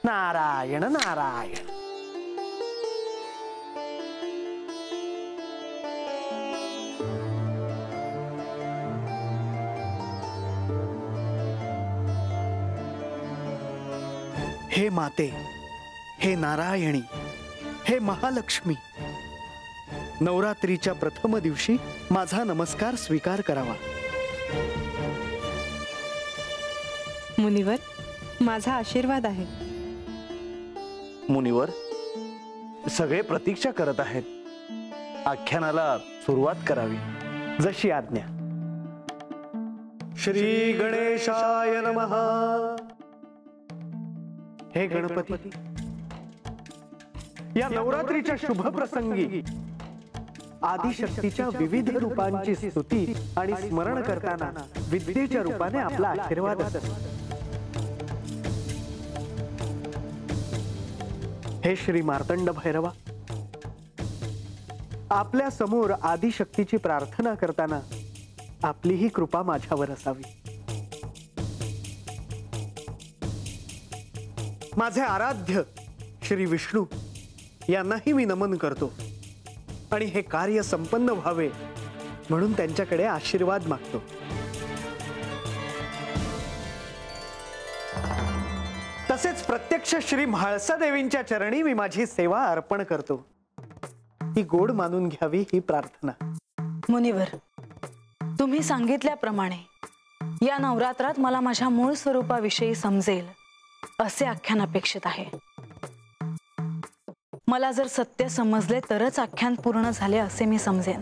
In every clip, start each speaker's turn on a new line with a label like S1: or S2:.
S1: नारायण नारायण। हे माते, हे नारायणी, हे महालक्ष्मी, नवरात्रीच्या प्रथम दिवशी माझा नमस्कार स्वीकार करावा।
S2: मुनिवर, माझा आशीर्वाद आहे।
S1: मुनिवर, सगळे प्रतीक्षा करत आहेत, आख्यानाला सुरुवात करावी। जशी आज्ञा। श्री गणेशाय नमः। हे गणपती, या नवरात्रीच्या शुभ प्रसंगी आदिशक्तीच्या विविध रूपांची स्तुती आणि स्मरण करताना विद्येच्या रूपाने आपला आशीर्वाद असतो। हे श्री मार्तंड भैरवा, आपल्या समोर आदिशक्तीची प्रार्थना करताना आपली ही कृपा माझ्यावर असावी। माझे आराध्य श्री विष्णू यांनाही मी नमन करतो आणि हे कार्य संपन्न व्हावे म्हणून त्यांच्याकडे आशीर्वाद मागतो। तसेच प्रत्यक्ष श्री म्हाळसा देवींच्या चरणी मी माझी सेवा अर्पण करतो। ही गोड मानून घ्यावी ही प्रार्थना।
S3: मुनिवर, तुम्ही सांगितल्याप्रमाणे या नवरात्रात मला माझ्या मूळ स्वरूपाविषयी समजेल असे आख्यान अपेक्षित आहे। मला जर सत्य समजले तरच आख्यान पूर्ण झाले असे मी समजेन।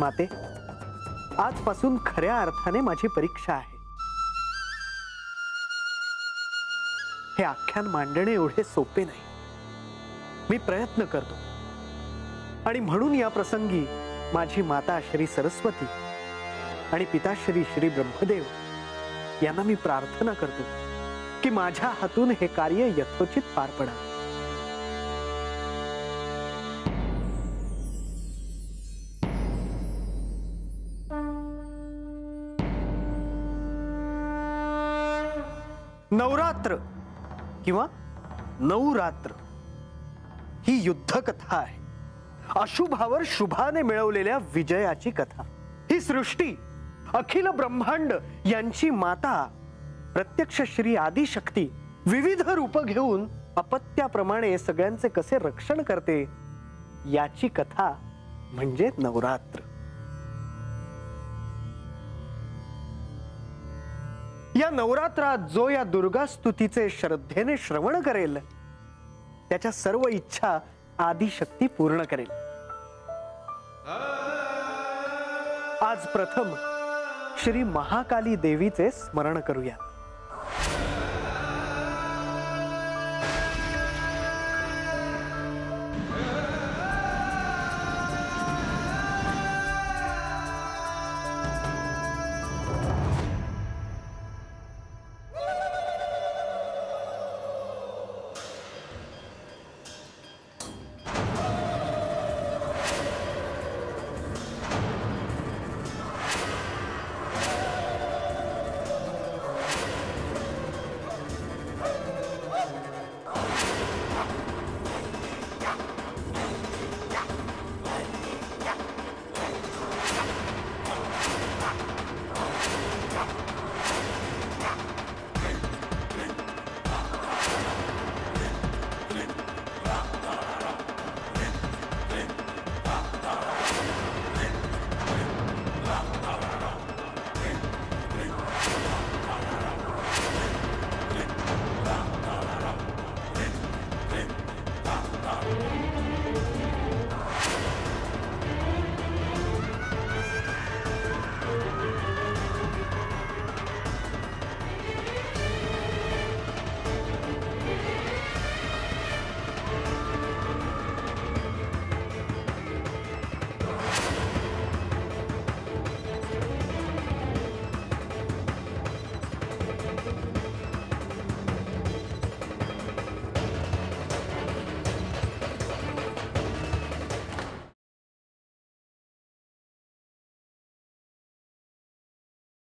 S1: माते, आजपासून खऱ्या अर्थाने माझी परीक्षा आहे। हे आख्यान मांडणे एवढे सोपे नाही। मी प्रयत्न करतो आणि म्हणून या प्रसंगी माझी माता श्री सरस्वती आणि पिताश्री श्री ब्रह्मदेव यांना मी प्रार्थना करतो की माझ्या हातून हे कार्य यथोचित पार पडावे। नवरात्र किंवा नवरात्र ही युद्ध कथा आहे। अशुभावर शुभाने मिळवलेल्या विजयाची कथा। ही सृष्टी, अखिल ब्रह्मांड यांची माता प्रत्यक्ष श्री आदिशक्ती विविध रूप घेऊन अपत्याप्रमाणे सगळ्यांचे कसे रक्षण करते याची कथा म्हणजे नवरात्र। या नवरात्रात जो या दुर्गा स्तुतीचे श्रद्धेने श्रवण करेल त्याच्या सर्व इच्छा आदिशक्ती पूर्ण करेल। आज प्रथम श्री महाकाली देवीचे स्मरण करूया।